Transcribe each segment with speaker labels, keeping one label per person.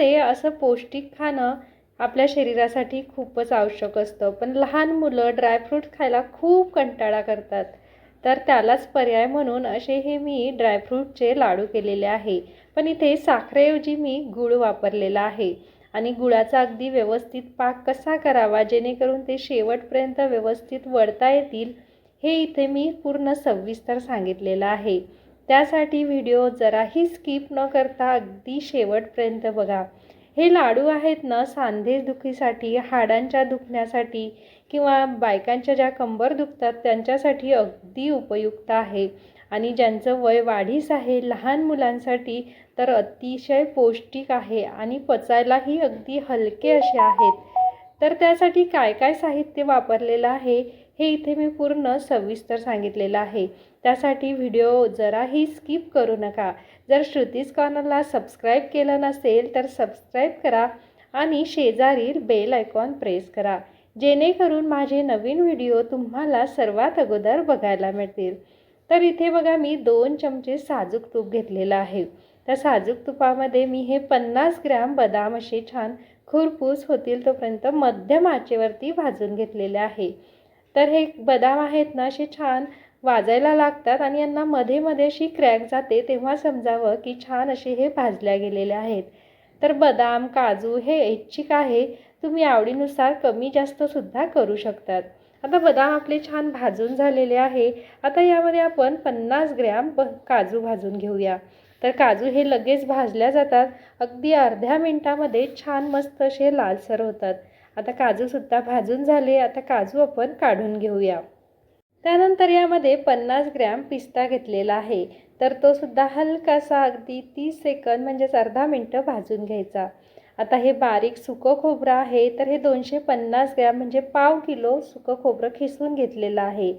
Speaker 1: दिवसामध्ये असं पौष्टिक खाणं आपल्या शरीरासाठी खूपच आवश्यक असतं, पण लहान मुलं ड्रायफ्रूट खायला खूप कंटाळा करतात. तर त्यालाच पर्याय म्हणून असे हे मी ड्रायफ्रूटचे लाडू केलेले आहे. पण इथे साखरेऐवजी मी गूळ वापरलेला आहे आणि गुळाचा अगदी व्यवस्थित पाक कसा करावा जेणेकरून ते शेवटपर्यंत व्यवस्थित वळता येतील, हे इथे मी पूर्ण सविस्तर सांगितलेलं आहे. त्यासाठी व्हिडिओ जराही स्किप न करता अगदी शेवटपर्यंत बघा. हे लाडू आहेत ना, सांधेदुखीसाठी, हाडांच्या दुखण्यासाठी किंवा बायकांच्या ज्या कंबर दुखतात त्यांच्यासाठी अगदी उपयुक्त आहे. आणि ज्यांचं वय वाढीस आहे, लहान मुलांसाठी तर अतिशय पौष्टिक आहे आणि पचायलाही अगदी हलके असे आहेत. तर त्यासाठी काय काय साहित्य वापरलेलं आहे हे इथे मी पूर्ण सविस्तर सांगितलेलं आहे. त्यासाठी व्हिडिओ जराही स्किप करू नका. जर श्रुतीज कॉर्नरला सबस्क्राईब केलं नसेल तर सबस्क्राईब करा आणि शेजारील बेल आयकॉन प्रेस करा, जेणेकरून माझे नवीन व्हिडिओ तुम्हाला सर्वात अगोदर बघायला मिळतील. तर इथे बघा, मी 2 चमचे साजूक तूप घेतलेलं आहे. त्या साजूक तुपामध्ये मी हे 50 ग्रॅम बदाम असे छान खुरपूस होतील तोपर्यंत मध्यम आचेवरती भाजून घेतलेले आहे. तर हे बदाम आहेत ना, असे छान वाजायला लागतात आणि यांना मध्ये मध्ये अशी क्रॅक जाते, तेव्हा समजावं की छान असे हे भाजल्या गेलेले आहेत. तर बदाम, काजू हे ऐच्छिक आहे, तुम्ही आवडीनुसार कमी जास्त सुद्धा करू शकतात. आता बदाम आपले छान भाजून झालेले आहे. आता यामध्ये आपण 50 ग्रॅम काजू भाजून घेऊया. तर काजू हे लगेच भाजल्या जातात, अगदी अर्ध्या मिनिटामध्ये छान मस्त असे लालसर होतात. आता काजूसुद्धा भाजून झाले. आता काजू आपण काढून घेऊया. त्यानंतर यामध्ये 50 ग्रॅम पिस्ता घेतलेला आहे. तर तो सुद्धा हलकासा अगदी 30 सेकंद म्हणजेच अर्धा मिनटं भाजून घ्यायचा. आता हे बारीक सुकं खोबरं आहे, तर हे 250 ग्रॅम म्हणजे पाव किलो सुकं खोबरं खिसून घेतलेलं आहे.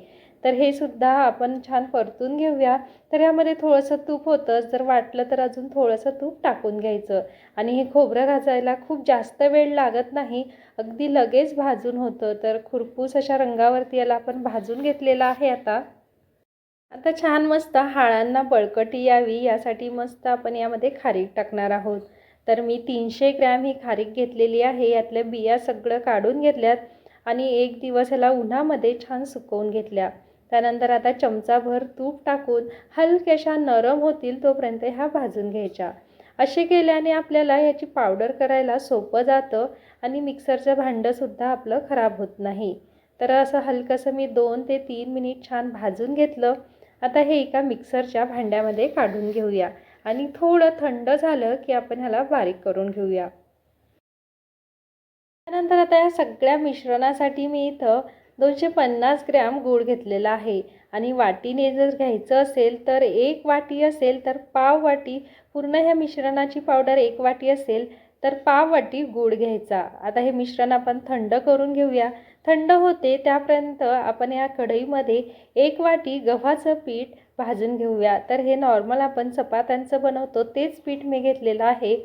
Speaker 1: तर हे सुद्धा आपण छान परतून घेऊया. तर यामध्ये थोडंसं तूप होतं, जर वाटलं तर अजून थोडंसं तूप टाकून घ्यायचं. आणि हे खोबरं भाजायला खूप जास्त वेळ लागत नाही, अगदी लगेच भाजून होतं. तर खुरपूस अशा रंगावरती याला आपण भाजून घेतलेला आहे. आता छान मस्त हाडांना बळकटी यावी यासाठी मस्त आपण यामध्ये खारीक टाकणार आहोत. तर मी 300 ग्रॅम ही खारीक घेतलेली आहे. यातल्या बिया सगळं काढून घेतल्यात आणि 1 दिवस याला उन्हामध्ये छान सुकवून घेतल्या. त्यानंतर आता चमचाभर तूप टाकून हलक्याशा नरम होतील तोपर्यंत ह्या भाजून घ्यायच्या. असे केल्याने आपल्याला याची पावडर करायला सोपं जातं आणि मिक्सरचं भांडंसुद्धा आपलं खराब होत नाही. तर असं हलकंसं मी 2 ते 3 मिनिट छान भाजून घेतलं. आता हे एका मिक्सरच्या भांड्यामध्ये काढून घेऊया आणि थोडं थंड झालं की आपण ह्याला बारीक करून घेऊया. त्यानंतर आता या सगळ्या मिश्रणासाठी मी इथं 250 ग्रॅम गूळ घेतलेला आहे आणि वाटीने जर घ्यायचं असेल तर 1 वाटी असेल तर पाव वाटी, पूर्ण ह्या मिश्रणाची पावडर 1 वाटी असेल तर पाव वाटी गूळ घ्यायचा. आता हे मिश्रण आपण थंड करून घेऊया. थंड होते त्यापर्यंत आपण या कढईमध्ये 1 वाटी गव्हाचं पीठ भाजून घेऊया. तर हे नॉर्मल आपण चपात्यांचं बनवतो तेच पीठ मी घेतलेलं आहे.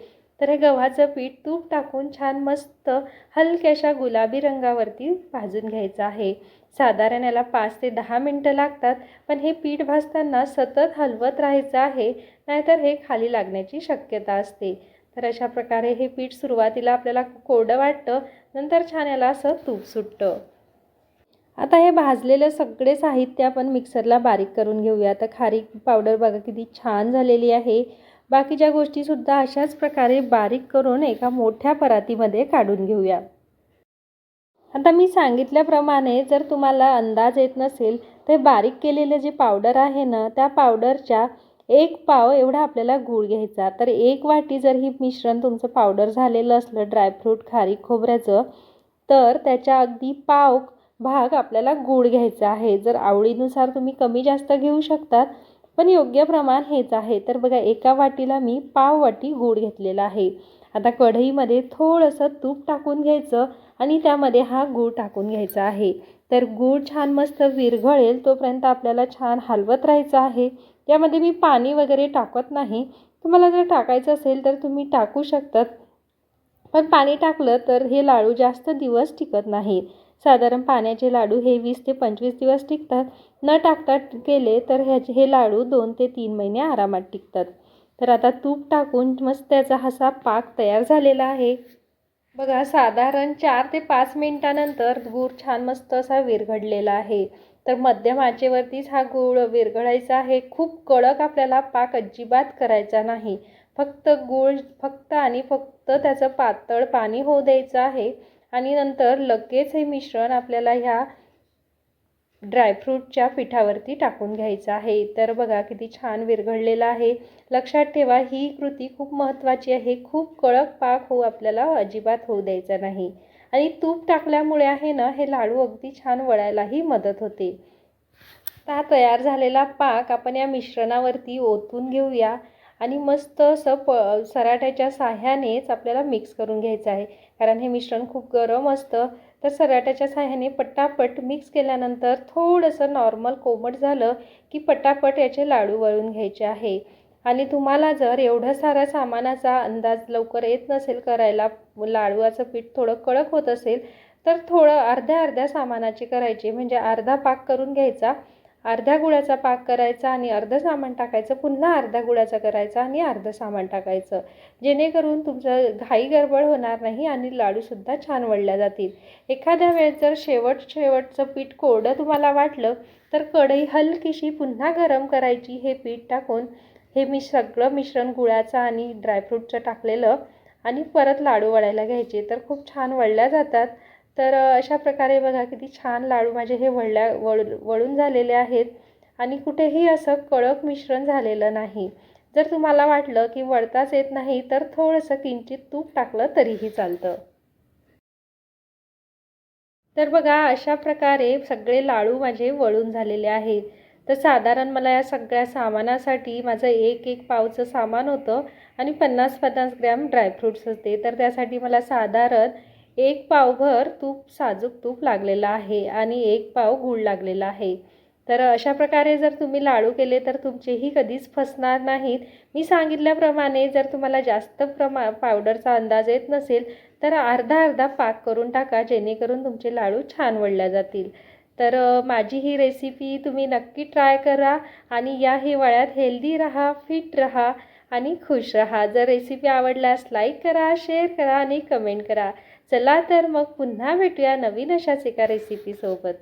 Speaker 1: तर हे गव्हाचं पीठ तूप टाकून छान मस्त हलक्याशा गुलाबी रंगावरती भाजून घ्यायचं आहे. साधारण याला 5 ते 10 मिनटं लागतात, पण हे पीठ भाजताना सतत हलवत राहायचं आहे, नाहीतर हे खाली लागण्याची शक्यता असते. तर अशा प्रकारे हे पीठ सुरुवातीला आपल्याला कोरडं वाटतं, नंतर छान याला असं तूप सुटतं. आता हे भाजलेलं सगळे साहित्य आपण मिक्सरला बारीक करून घेऊया. तर खारीक पावडर बघा किती छान झालेली आहे. बाकीच्या गोष्टीसुद्धा अशाच प्रकारे बारीक करून एका मोठ्या परातीमध्ये काढून घेऊया. आता मी सांगितल्याप्रमाणे जर तुम्हाला अंदाज येत नसेल तर बारीक केलेलं जे पावडर आहे ना, त्या पावडरच्या 1 पाव एवढा आपल्याला गूळ घ्यायचा. तर 1 वाटी जर ही मिश्रण तुमचं पावडर झालेलं असलं ड्रायफ्रूट खारीक खोबऱ्याचं, तर त्याच्या अगदी पाव भाग आपल्याला गूळ घ्यायचा आहे. जर आवडीनुसार तुम्ही कमी जास्त घेऊ शकतात, पण योग्य प्रमाण हेच आहे. तर बघा, एका वाटीला मी पाव वाटी गूळ घेतलेला आहे. आता कढईमध्ये थोडंसं तूप टाकून घ्यायचं आणि त्यामध्ये हा गूळ टाकून घ्यायचा आहे. तर गूळ छान मस्त विरघळेल तोपर्यंत आपल्याला छान हलवत राहायचं आहे. यामध्ये मी पाणी वगैरे टाकत नाही. तुम्हाला जर टाकायचं असेल तर तुम्ही टाकू शकतात, पण पाणी टाकलं तर हे लाडू जास्त दिवस टिकत नाहीत. साधारण पाण्याचे लाडू हे 20 ते 25 दिवस टिकतात. न टाकता केले तर हे लाडू 2 ते 3 महिने आरामात टिकतात. तर आता तूप टाकून मस्त त्याचा असा पाक तयार झालेला आहे. बघा, साधारण 4 ते 5 मिनिटानंतर गूळ छान मस्त असा विरघळलेला आहे. तर मध्यम आचेवरतीच हा गूळ विरघळायचा आहे. खूप कडक आपल्याला पाक अजिबात करायचा नाही. गूळ फक्त आणि फक्त त्याचं पातळ पाणी होऊ द्यायचं आहे आणि नंतर लगेच हे मिश्रण आपल्याला ह्या ड्रायफ्रूटच्या पिठावरती टाकून घ्यायचं आहे. तर बघा किती छान विरघळलेलं आहे. लक्षात ठेवा, ही कृती खूप महत्त्वाची आहे. खूप कडक पाक आपल्याला अजिबात होऊ द्यायचा नाही. आणि तूप टाकल्यामुळे आहे ना, हे लाडू अगदी छान वळायलाही मदत होते. हा तयार झालेला पाक आपण या मिश्रणावरती ओतून घेऊया आणि मस्त असं सराट्याच्या साह्यानेच आपल्याला मिक्स करून घ्यायचं आहे. कारण हे मिश्रण खूप गरम असतं. तर सराट्याच्या साह्याने पटापट मिक्स केल्यानंतर थोडंसं नॉर्मल कोमट झालं की पटापट याचे लाडू वळून घ्यायचे आहे. आणि तुम्हाला जर एवढं साऱ्या सामानाचा अंदाज लवकर येत नसेल करायला, लाडूचं पीठ थोडं कडक होत असेल, तर थोडं अर्ध्या सामानाचे करायचे. म्हणजे अर्धा पाक करून घ्यायचा, अर्ध्या गुळाचा पाक करायचा आणि अर्धं सामान टाकायचं, पुन्हा अर्धा गुळाचा करायचा आणि अर्धं सामान टाकायचं. जेणेकरून तुमचं घाई गडबड होणार नाही आणि लाडूसुद्धा छान वळल्या जातील. एखाद्या वेळेस जर शेवटचं पीठ कोरडं तुम्हाला वाटलं तर कढई हलकीशी पुन्हा गरम करायची. हे पीठ टाकून हे सगळं मिश्रण गुळाचं आणि ड्रायफ्रूटचं टाकलेलं आणि परत लाडू वळायला घ्यायचे. तर खूप छान वळल्या जातात. तर अशा प्रकारे बघा किती छान लाडू माझे हे वळून झालेले आहेत आणि कुठेही असं कडक मिश्रण झालेलं नाही. जर तुम्हाला वाटलं की वळताच येत नाही तर थोडंसं किंचित तूप टाकलं तरीही चालतं. तर बघा, अशा प्रकारे सगळे लाडू माझे वळून झालेले आहेत. तर साधारण मला या सगळ्या सामानासाठी माझं एक पावचं सामान होतं आणि 50-50 ग्रॅम ड्रायफ्रूट्स होते. तर त्यासाठी मला साधारण 1 पावभर साजूक तूप लागलेलं आहे आणि 1 पाव गूळ लागलेला आहे. तर अशा प्रकारे जर तुम्ही लाडू केले तर तुमचेही कधीच फसणार नाहीत. मी सांगितल्याप्रमाणे जर तुम्हाला जास्त पावडरचा अंदाज येत नसेल तर अर्धा पाक करून टाका, जेणेकरून तुमचे लाडू छान वळल्या जातील. तर माझी ही रेसिपी तुम्ही नक्की ट्राय करा आणि या हिवाळ्यात हेल्दी राहा, फिट राहा आणि खुश राहा. जर रेसिपी आवडल्यास लाईक करा, शेअर करा आणि कमेंट करा. चला तर मग पुन्हा भेटूया नवीन अशाच एका रेसिपीसोबत.